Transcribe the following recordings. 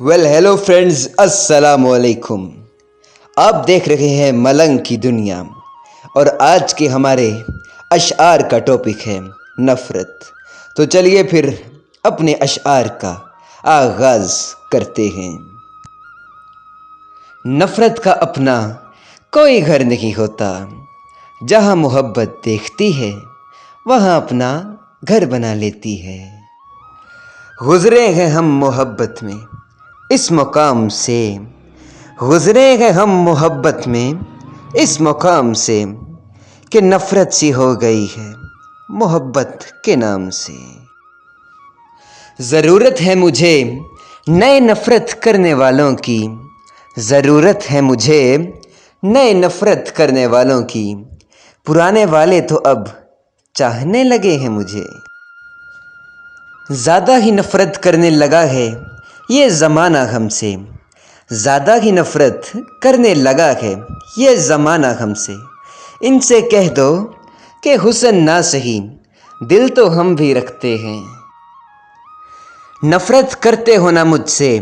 Hello friends, अस्सलाम वालेकुम। आप देख रहे हैं मलंग की दुनिया और आज के हमारे अशआर का टॉपिक है नफ़रत। तो चलिए फिर अपने अशआर का आगाज़ करते हैं। नफ़रत का अपना कोई घर नहीं होता, जहाँ मोहब्बत देखती है वहाँ अपना घर बना लेती है। गुज़रे हैं हम मोहब्बत में इस मुकाम से, गुज़रे हैं हम मोहब्बत में इस मुकाम से कि नफ़रत सी हो गई है मोहब्बत के नाम से। ज़रूरत है मुझे नए नफ़रत करने वालों की, ज़रूरत है मुझे नए नफ़रत करने वालों की, पुराने वाले तो अब चाहने लगे हैं मुझे। ज़्यादा ही नफ़रत करने लगा है ये ज़माना हमसे, ज़्यादा ही नफ़रत करने लगा है ये ज़माना हमसे। इनसे कह दो कि हुस्न ना सही दिल तो हम भी रखते हैं। नफ़रत करते हो ना मुझसे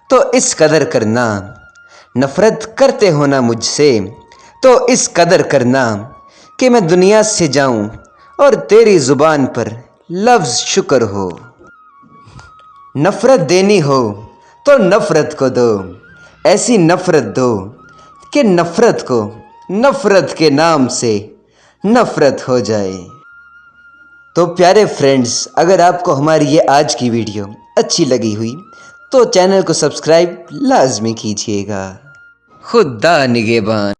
तो इस कदर करना, नफ़रत करते हो ना मुझसे तो इस कदर करना कि मैं दुनिया से जाऊं और तेरी ज़ुबान पर लफ्ज़ शुक्र हो। नफ़रत देनी हो तो नफ़रत को दो, ऐसी नफ़रत दो कि नफ़रत को नफ़रत के नाम से नफ़रत हो जाए। तो प्यारे फ्रेंड्स, अगर आपको हमारी ये आज की वीडियो अच्छी लगी हुई तो चैनल को सब्सक्राइब लाजमी कीजिएगा। खुदा निगहबान।